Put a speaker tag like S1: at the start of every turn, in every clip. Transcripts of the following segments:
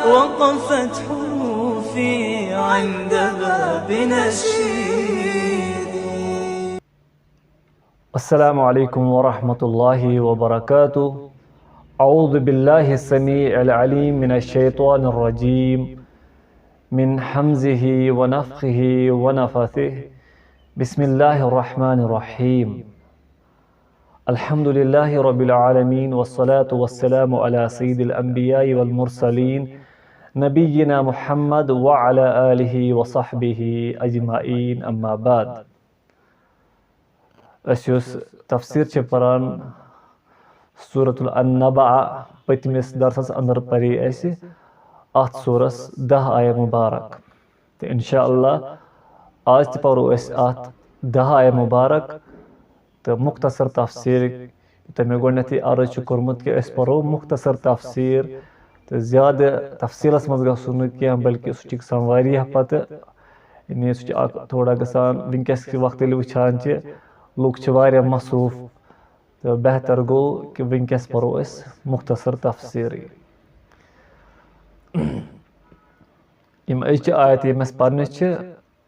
S1: وقفت حروفي عند باب نشيدي.
S2: السلام عليكم ورحمة الله وبركاته. أعوذ بالله السميع العليم من الشيطان الرجيم من حمزه ونفخه ونفثه. بسم الله الرحمن الرحيم. الحمد لله رب العالمين والصلاة والسلام على سيد الأنبياء والمرسلين نبينا محمد وعلى آله وصحبه أجمعين. أما بعد. أسيوس تفسير چپران سورة النبأ پتمس درسس اندر پری ایسے ات سورس 10 آیہ مبارک. تو انشاءاللہ آج تہ پرو اس ات 10 آیہ مبارک تو مختصر تفسیر. تو میں گۄڈنیتھٕے عرض چھُ کوٚرمُت کہ أسۍ پرو مختصر تفسیر تو زیادٕ تفصیلس منٛز گژھو نہٕ کینٛہہ بلکہ سُہ چھُ گژھان واریاہ پتہٕ یعنی سُہ چھُ اکھ تھوڑا گژھان وٕنکٮ۪س کہِ وقتہٕ ییٚلہِ وٕچھان چھِ لُکھ چھِ واریاہ مصروٗف تہٕ بہتر گوٚو کہِ وٕنکٮ۪س پرو أسۍ مختصر تفسیٖرٕے. یِم أزچہِ آیت یِم اَسہِ پرنہِ چھِ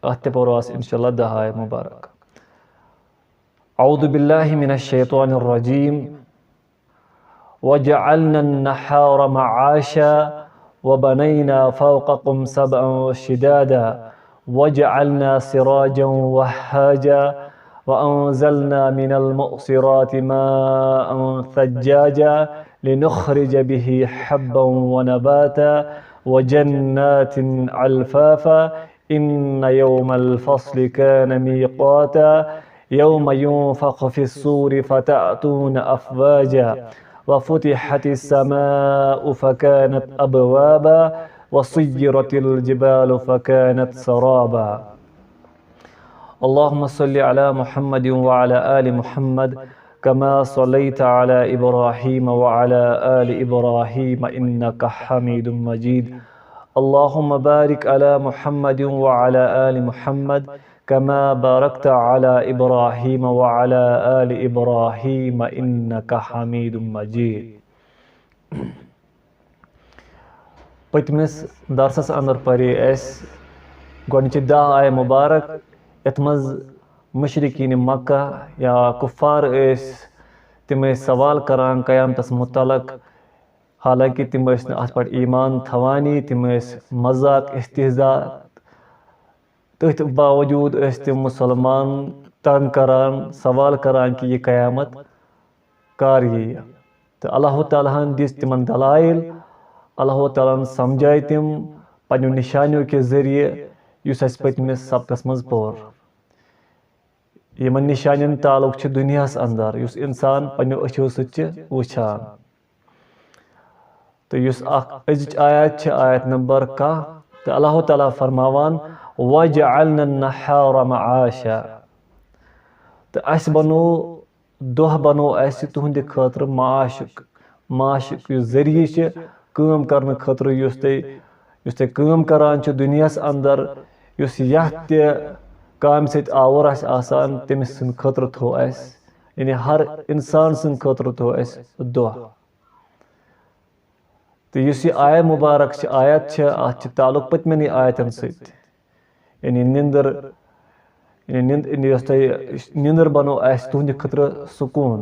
S2: اتھ تہِ پرو أسۍ انشاءاللہ 10 آیہ مبارک. اعوذ باللہ من الشیطان الرجیم. وجعلنا النحار معاشا وبنينا فوقكم سبعا شدادا وجعلنا سراجا وهاجا وأنزلنا من المعصرات ماء ثجاجا لنخرج به حبا ونباتا وجنات ألفافا إن يوم الفصل كان ميقاتا يوم ينفخ في الصور فتأتون أفواجا وفتحت السماء فكانت أبوابا وسيرت الجبال فكانت سرابا. اللهم صل على محمد وعلى آل محمد كما صليت على إبراهيم وعلى آل إبراهيم إنك حميد مجيد. اللهم بارك على محمد وعلى آل محمد كما باركت على إبراهيم وعلى آل إبراهيم إنك حميد مجيد. پتمس درسس اندر پری اس گۄڈنِچہِ 10 آیہ مبارک یتھ منٛز مشرقین مکہ یا کفار تم سوال کران قیامتس متعلق. حالانکہ تم نہٕ اتھ پٮ۪ٹھ ایمان تھوانی، تم مذاق استہزاء، تٔتھۍ باوجوٗد تم مسلمان تنگ کران سوال کران کہ یہ قیامت کر ییہِ. تو اللہ تعالیٰ ہن دِژ تمن دلائل. اللہ تعالیٰ ہن سمجھائے تم پنٛنیو نشانیو کہِ ذٔریعہٕ یُس اَسہِ پٔتمِس سبقس منٛز پوٚر. یِمن نشانین تعلق چھُ دُنیاہس اندر یُس انسان پنٛنیو أچھو سۭتۍ چھِ وٕچھان. تہٕ یُس اکھ أزِچ آیت چھِ آیت نمبر 1 تہٕ اللہ تعالیٰ فرماوان وَجَعَلْنَا النَّحَارَ مَعَاشًا. تہٕ اَسہِ بنوو دۄہ بنوو اَسہِ تُہنٛدِ خٲطرٕ معاشُک یُس ذٔریعہٕ چھِ کٲم کرنہٕ خٲطرٕ یُس تُہۍ کٲم کران چھِ دُنیاہس اندر یُس یتھ تہِ کامہِ سۭتۍ آوُر آسہِ آسان تٔمِس سٕنٛدِ خٲطرٕ تھوٚو اَسہِ یعنی ہر انسان سٕنٛدِ خٲطرٕ تھوٚو اَسہِ دۄہ. تہٕ یُس یہِ آیہ مُبارک چھِ آیت چھِ اتھ چھِ تعلق پٔتمٮ۪نٕے آیتن سۭتۍ. یعنی یۄس تۄہہِ نِندٕر بنو اَسہِ تُہنٛدِ خٲطرٕ سکوٗن،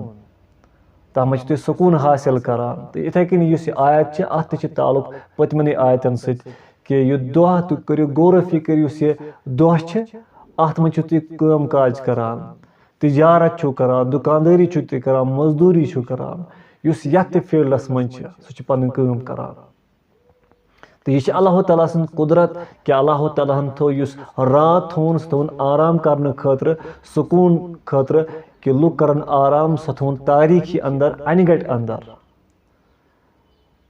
S2: تتھ منٛز چھِ تُہۍ سکوٗن حٲصِل کران. تہٕ یِتھے کٔنی یُس یہِ آیت چھِ اتھ تہِ چھِ تعلق پٔتمٮ۪نٕے آیتن سۭتۍ کہِ یہِ دۄہ تُہۍ کٔرِو غورو فِکر. یُس یہِ دۄہ چھِ اتھ منٛز چھِو تُہۍ کٲم کاج کران، تجارت چھِو کران، دُکاندٲری چھِو تُہۍ کران، مزدوٗری چھِو کران. یُس یتھ تہِ فیٖلڈس منٛز چھِ سُہ چھُ پنٕنۍ کٲم کران. تہٕ یہِ چھِ اللہ تعالیٰ سٕنٛز قُدرت کہِ اللہ تعالیٰ ہن تھوٚو یُس رات تھوٚوُن سُہ تھوٚوُن آرام کرنہٕ خٲطرٕ، سکوٗن خٲطرٕ کہِ لُکھ کرن آرام. سُہ تھوٚوُن تٲریٖخی اندر انہِ گٹہِ اندر.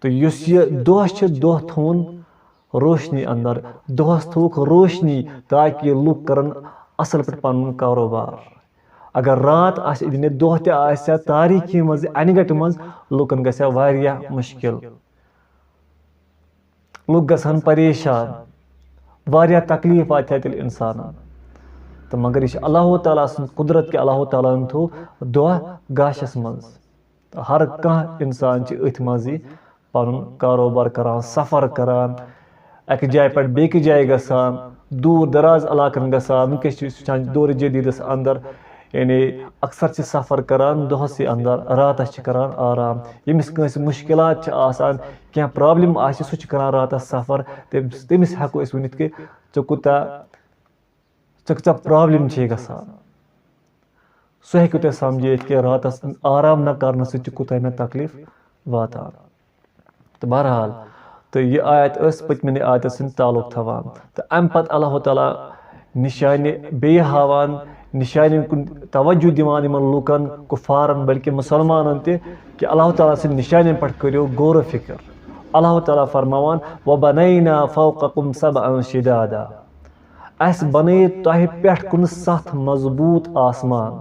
S2: تہٕ یُس یہِ دۄہ چھِ دۄہ تھوٚوُن روشنی اندر. دۄہس تھوٚوُکھ روشنی تاکہِ لُکھ کرن اصل پٲٹھۍ پنُن کاروبار. اگر رات آسہِ دِنہِ دۄہ تہِ آسہِ ہا تاریٖخی منٛز انہِ گٹہِ منٛز لُکن گژھِ ہا واریاہ مُشکِل. لُکھ گژھن پریشان، واریاہ تکلیٖف واتہِ ہا تیٚلہِ اِنسانن. تہٕ مگر یہِ چھِ اللہ تعالیٰ سٕنٛز قُدرت کہِ اللہ تعالیٰ ہن تھوٚو دۄہ گاشس منٛز. हर कह इंसान अथ मजी पन कारोबार करान सफ़र करान अक जाय पे बेक जाय गसान दूर दराज इलाकन गसान वनकस दौर जदीदस अंदर यानी अक्सर सफ़र करान दोहस अंदर रातस करान आराम यमिस कंस मुश्किलात आसान क्या प्रॉब्लम आसि सह करान रातस सफ़र तमिस हेको अस वनित कि चा प्रॉब्लम गसान सह हेको तुम समझित कि रातस आराम न करने सह कुत मे तकलीफ वातान तो बहरहाल तो यह आयत पतमिन आयत सद ताल्लुक थवान तो अम पत अल्लाह ताला निशान बे हावान निशान कुन तवज्जो दिवान इन लूकन कुफारन बल्कि मुसलमानन ते कि अल्लाह ताला सद निशान पे करो गौर फिक्र अल्लाह ताला फरमावान व बनैना फौककुम सबअन शिदादा अस बने तह पे कुन 7 मजबूत आसमान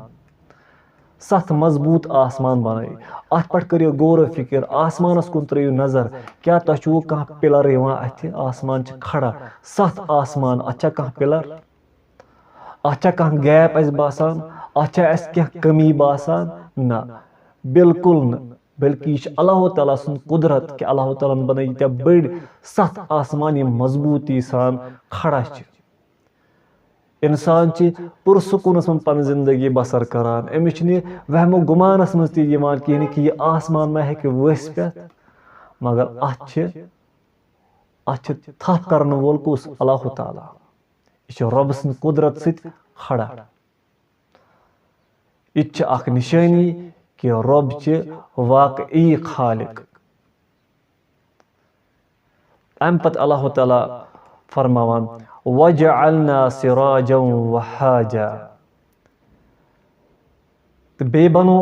S2: 7 मजबूत आसमान बन अत पे करो गौर फिक्र आसमानस कुन त्रो नजर क्या तुम कह पिलर अथ आसमान खड़ा 7 आसमान अच्छा कह पिलर अच्छा कह गैप बासान अच्छा क्या कमी बासान ना बिल्कुल न बल्कि यह अल्लाह ताला सुन कुदरत कि अल्लाह ताला बन बड़ 7 आसमान ये मजबूती सान खड़ा इंसान पुरसकूनस मन पन जिंदगी बसर करान अमिस वहमो गुमानस मज कहें कि यह आसमान मा हे वस पे मगर अत थप कर वोल कुस अल्लाह ताला यह रब सद कुदरत सत खड़ा यह निशानी कि रब वाकई खालिक अम पत अल्लाह ताला फरमावान वजअलना सिराजन वहाजा तो बे बनो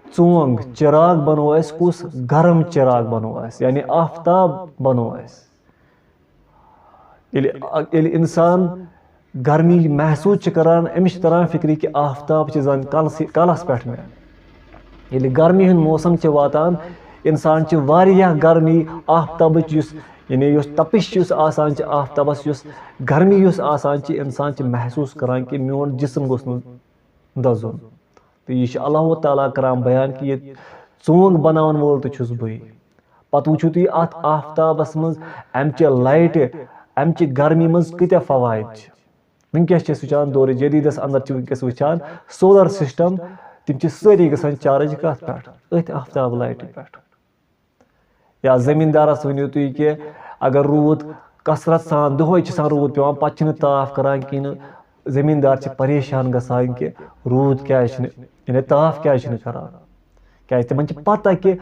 S2: चोंग चिराग बनो कुस गर्म चिराग बनो यानी आफ्ताब बनो ये इंसान गर्मी महसूस करान अमिस तरह फिक्री कि आफ्ताब जान कलस पे ये गर्मी हूं मौसम वातान इंसान गर्मी आफ्ताब यानी तपिश आसान आफ्ताबस गर्मी आसान इंसान महसूस करान कि मोन जिस्म गोस दजुन तो यह अल्लाह ताला करान बयान कि ये चोंग बनावन वोल तो बई पत वुचु तुम अत आफ्ताबस मज अमचे लाइट अमचे गर्मी मज कत्या फवायद वनकस वुचान दौर जदीदस अंदर वनकस वुचान सोलर सिस्टम तम सारी गसान चार्ज कत पे अथ आफ्ताब लाइट पे या जमींदारस वनो तुम कि अगर रूद कसरत सान दोहन रूद पे पे ताफ करान कहीं जमींदार परेशान गसान कि रूद क्या यानी ताफ क्या करान क्या तिमन पता कि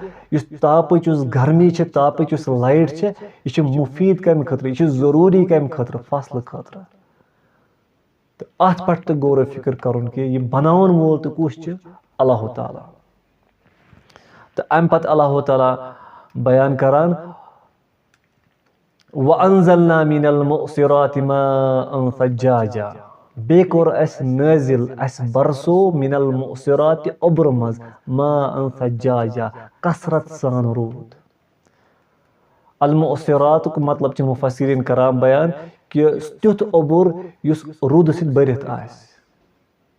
S2: तापच गर्मी तापच लाइट यह मुफीद कम खतर यह जरूरी कम खतर फसल खतर तो अत पे गौर फिक्र कर कि यह बनावन वोल तो कुछ अल्लाह ताला तो अम पत अल्लाह ताला बयान करान वअंज़लना मिनल मुअसिराति माअन सज्जाजा बे कोर अस नाजिल अस बरसो मिनल मुअसिराति अब्र मज माअन सज्जाजा कसरत सान रूद अल मुअसिरात को मतलब मुफस्सिरीन करान बयान कि तुथ अबुर युस रूद सित बरित आस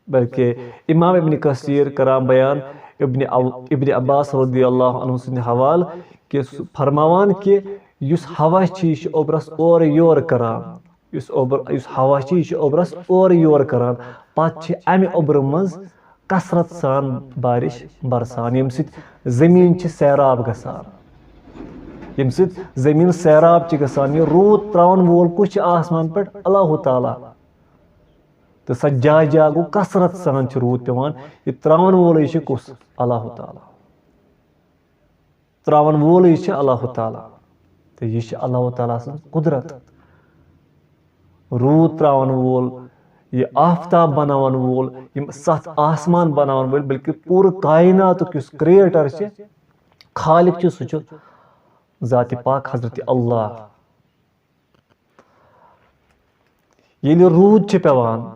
S2: बल्कि इमाम इब्न कसीर करान बयान इब्न अब्बास रदियल्लाहु अन्हु सिंद हवाल कि फरमावान कि युस हवा ओबरस और योर करान युस हवा ओबरस और योर करान पत अमि ओबर मज कसरत सान बारिश बरसान यम सित जमीन सैराब गसान यम सित जमीन सैराब गसान यह रूद त्रावन वोल कुछ आसमान पे अल्लाह ताला तो सज्जाजा गो कसरत सान रूद पेवान यह त्रावन वोल कुस अल्लाह ताला त्रावन वोल अल्लाह ताला तो यह अल्लाह ताला सं कुदरत रूद त्रावन वोल यह आफ्ताब बनावन वोल यम 7 आसमान बनावन वोल बल्कि पूरे कायनात क्रिएटर खालिक सह ज़ात पाक हजरत अल्लाह ये रूद पेवान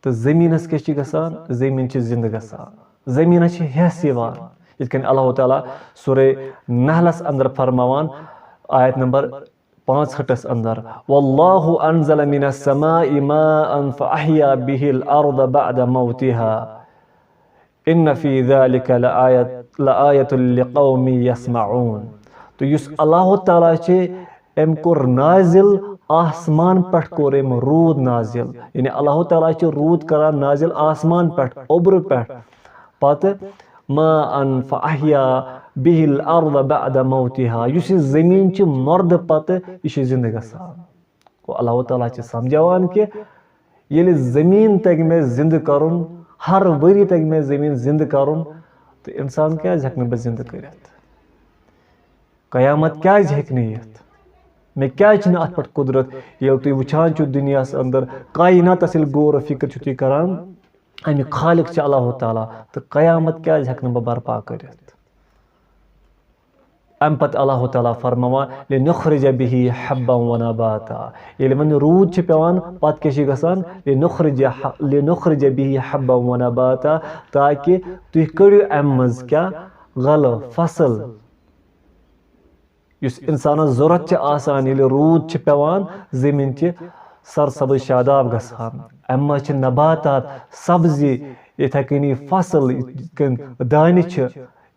S2: तो जमीनस क्या गसान जमीन जिंद गसान जमीनस हेस यिन अल्लाह ताला सूरे नहलस अंदर फरमावान आयत नंबर 65 अंदर वल्लाहु अनज़ल मिनस समाई माअन फअहया बिहिल अर्द बअद मौतिहा इन्न फी ज़ालिका लआयतुल लिक़ौमि यस्मऊन। तो युस अल्लाह ताला छे एम कोर नाजिल आसमान पठ कोर एम रूद नाजिल, यानी अल्लाह ताला छे रूद करान नाजिल आसमान पठ ओब्र पठ पत मा अन फअहया बिहिल अर्द बअद मौतिहा। युस जमीन छे मर्द पत यह जिंद गसान। को अल्लाह ताला छे समझावान कि ये जमीन तक में जिंद करुन, हर वरी तक में जमीन जिंद करुन, तो इंसान क्या हेक बह जिंद कर, कयामत क्या हेक यत, मे क्या अत पे कुदरत। ये तुम वुचान दुनिया अंदर कायनातस गौर फिक्र तुम करान, अमि खालिक अल्लाह ताला, तो कयामत क्या हेक बह बर्पा कर। अम पत अल्लाह ताला फरमावान लिनुखरिज बिही हब्बन व नबाता। ये वन रूद पेवान पत क्या गसान लिनुखरिज बिही हब्बन व नबाता, ताकि तुम कड़ियो अम मज क्या गल फसल युस इंसानस जरूरत आसान। ये रूद पेवान जमीन सरसब्ज शादाब गसान, अम मज नबातात सब्जी, इथे कनी फसल दान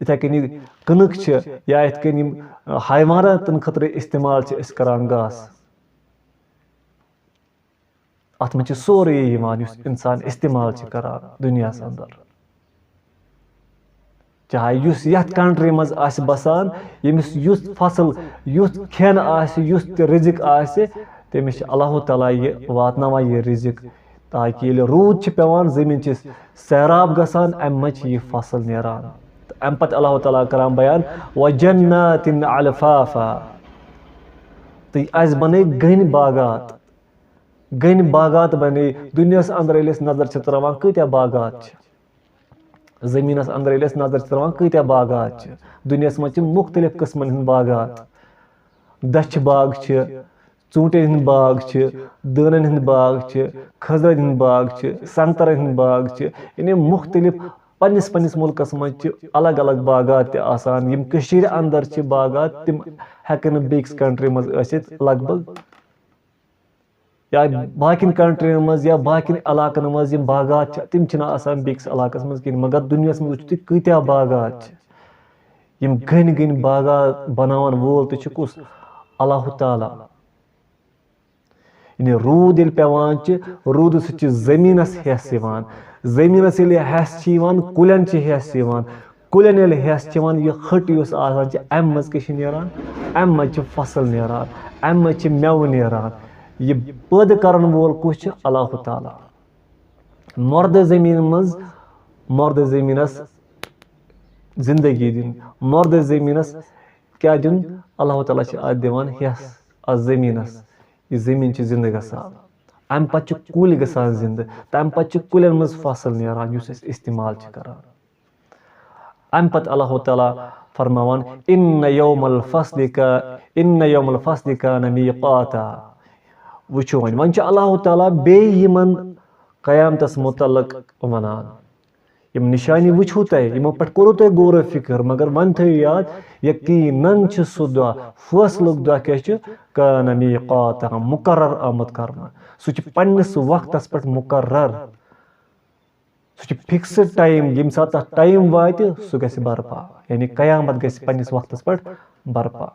S2: इथे कनी कनक या इत कन हैवानातन खतर इस्तेमाल करान घास, अत मे सोरे इंसान इस्तेमाल करान दुनिया अंदर। चाहे युस यथ कंट्री मज आसि बसान, यमिस युस फसल युथ खेन आसि युस ते रिजिक आसि, तमिस अल्लाह ताला ये वातनावान ये रिजिक, ताकि ये रूद पेवान जमीन सैराब गसान, अम मज ये फसल नेरान। अम पत अल्लाह ताला करान बयान व जन्नातिन अलफाफा, तो अस बने गन बागात बने दुनिया अंदर ये नजर त्रावान कत्या बागात, जमीनस अंदर ये नजर त्रावान कत्या बागात, दुनिया मज मुख्तलिफ किस्मन हंद बागात, दछ बाग, चूंटन हंद बाग, दानन हंद बाग, खजरन हंद बाग, संतरन हंद बाग, यानी मुख्तलिफ पन्निस पन्निस मुल्कस मज अलग अलग बागात आसान। यम कशीर अंदर बागात तिम हेकन बेकिस कंट्री मज लगभग, या बाकिन कंट्री मज या बाकिन इलाकन मज यम बागात तिम आसान बेकिस इलाकस मज कहीं, मगर दुनिया मज वुचु तुम कत्या बागात यम गन गन बागात बनावन वोल तो कुस अल्लाह ताला। यानी रूद ये पेवान रूद सह जमीनस हेस यवान, जमीनस ये हेस कुलन हेस कुलन ये हेस यह हट युस आसान अम मज नेरान, अम मज फसल नेरान, अम मज मेव नेरान। यह पैदा करन वोल कुछ अल्लाह ताला। मर्द जमीन मज मर्द जमीनस जिंदगी दिन, मर्द जमीनस क्या दिन अल्लाह ताला दिवान हेस अ जमीनस, यह जमीन जिंद गसान, अम पे कुल गसान जिंद, तम पे कुलन मज फसल नेरान युस इस्तेमाल करान। अम पत अल्लाह ताला फरमावान इन्न यौमल फस्ल कान मीक़ाता। वुचो वन अल्लाह ताला बेयमन क़यामतस मुतल्लिक़ वनान, यम निशानी वुचो तय यमो पे कोरो तय गौर फिक्र, मगर वन थो याद यकीनन सह दुआ फैसलुक दुआ क्या कान मीक़ाता, मुकर्रर आमद करना, सह पन्निस वक्तस पे मुकर्रर, सह फिक्स्ड टाइम, यम सात टाइम वात सह गस बर्पा, यानी कयामत गस पन्निस वक्तस पे बर्पा।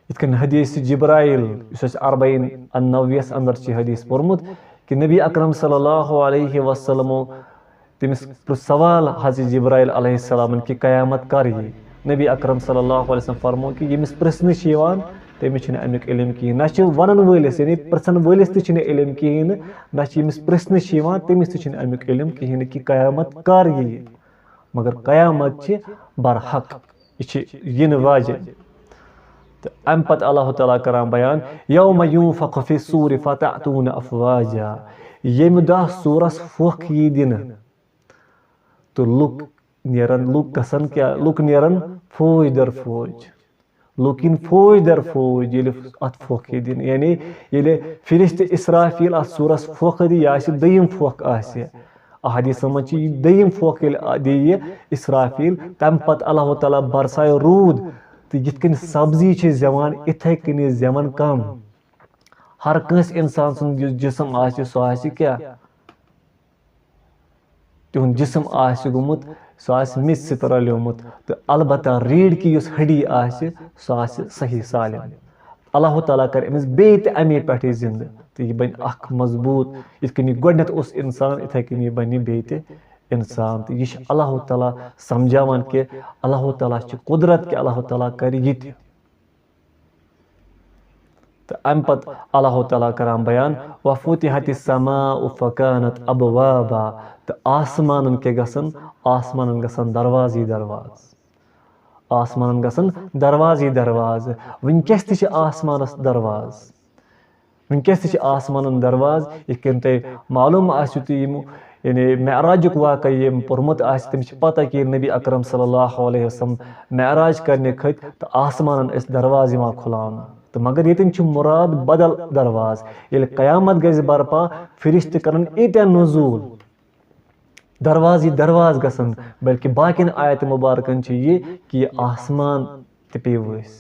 S2: इतकन हदीस जिब्राइल इस अरबईन अन्नव्यस अंदर हदीस पोरमुत कि नबी अकरम सल्लल्लाहु अलैहि वसल्लम तमिस सवाल हज़रत जिब्राइल अलैहिस्सलाम कि कयामत कर यी। नबी अकरम सल्लल्लाहु अलैहि वसल्लम फरमो कि यमिस प्रश्न तमिस अमुक इल्म कहीं, ना वन वलिस यानी प्रसन वलिस तम इल्म कहीं, ना यमिस प्रश्न तमिस अमुक इल्म कहीं कि कयामत कर यी, मगर कयामत बरहक यह वाज। तो अम पत अल्लाह ताला करान बयान यौम युनफ़ख़ु फ़िस्सूरि फ़तअतून अफ़वाजा, यम दह सूरस फुख यी दिन, तो लुक गसन क्या, लुक नेरन फौज दर फौज, लुकिन फौज दर फौज ये अत फुख यी दिन, यानी ये फिरिश्त इसराफील अत सूरस फुख दी या दयिम फुख आसि, अहदीस मज दयिम फुख दी इसराफील, तम पत अल्लाह ताला बरसाय रूद, तो यिथकन सब्जी जवान इथे कन जमन कम, हर कंस इंसान सुन जिसम आसि सह आसि क्या तिहुंद जिस्म आसि गोमुत सो आसि मिस सित रलियोमुत तो अलबत्ता रीढ़ की युस हड्डी आसि सो आसि सही सालिम। अल्लाह ताला कर अमिस बेयि ते अमे पेठे जिंद तो यह बन अख मजबूत इथ कनी गोडनेथ उस इंसान इथे कनी बन बेयि ते इंसान। तो यह अल्लाह ताला समझावान कि अल्लाह ताला च कुदरत कि अल्लाह ताला कर यह ते। तो अम पत अल्लाह ताला करान बयान वफुतिहतिस समाउ फकानत अबवाबा तो आसमानन के गसन आसमानन गसन दरवाजे दरवाज आसमानन गसन दरवाजे दरवाज वनकस ते आसमानस दरवाज वनकस ते आसमानन दरवाज इथ कन ते मालूम आसु तो यानी मेराजुक वाक़ यम पोर्मुत आसि तमिस पता कि नबी अकरम सल्लल्लाहु अलैहि वसल्लम मेराज करने खत तो आसमानन इस दरवाज यहां खुलाना तो मगर ये मुराद बदल दरवाज ये कयामत गज बरपा फिरिश्त करन इत्या नुज़ूल दरवाज दरवाज गसन बल्कि बाकिन आयत मुबारकन ये कि ये आसमान ते पे वस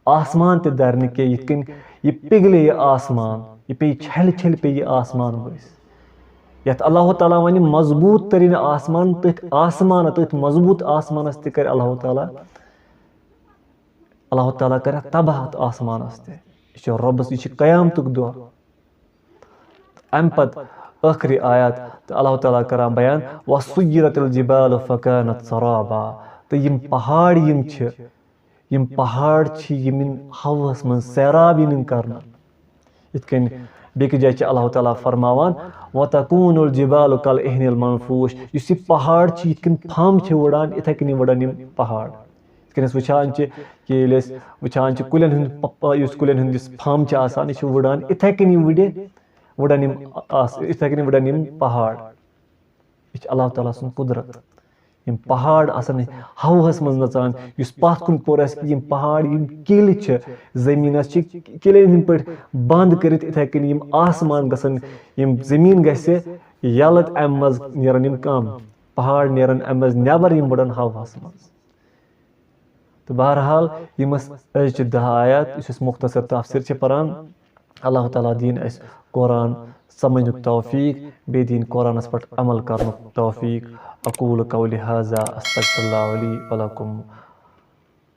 S2: आसमान ते दरन के यिन ये पिघले ये आसमान ये पे छल छल पे ये आसमान वस यथ अल्लाह ताला वन मजबूत तरीन आसमान तथ आसमान तथ मजबूत आसमानस ते कर अल्लाह ताला कर तबाह आसमानस ते यह रब्बस यह कयामतुक दुआ। अम पत आखिरी आयत तो अल्लाह ताला करान बयान वसुय्यिरतिल जिबालु फकानत सराबा तो यम पहाड़ यम पहाड़ यमिन हवस मन सैराब इन करना इत कन बेक जाय अल्लाह ताला फरमावान वतकूनुल जिबालु कल इहनिल मनफूश युस यह पहाड़ इत कन फम वड़ान इथे कन वड़ान यम पहाड़ वुचान कि वुचान कुलन कुलन फम आसान यह वड़ान इथे कन वड़ान इथे कन वड़ान यम पहाड़ यह अल्लाह ताला सुन कुदरत यम पहाड़ आसान हवस मज नचान युस पथ कुन पोर यम पहाड़ यम किल जमीनस किलन पे बंद कर इथे कन यम आसमान गसन यम जमीन गस यलत अम मज नेरन यम कम पहाड़ नेरन अम मज नेबर यम वड़ान हवस मज। तो बहरहाल यम 10 आयत इस मुख्तसर तफसीर परान अल्लाह ताला दीन अस कुरान समझनुक तौफीक बे दीन कुरानस पर अमल करनुक तौफीक। अकूल कौली हाज़ा अस्तगफिरुल्लाह ली व लकुम।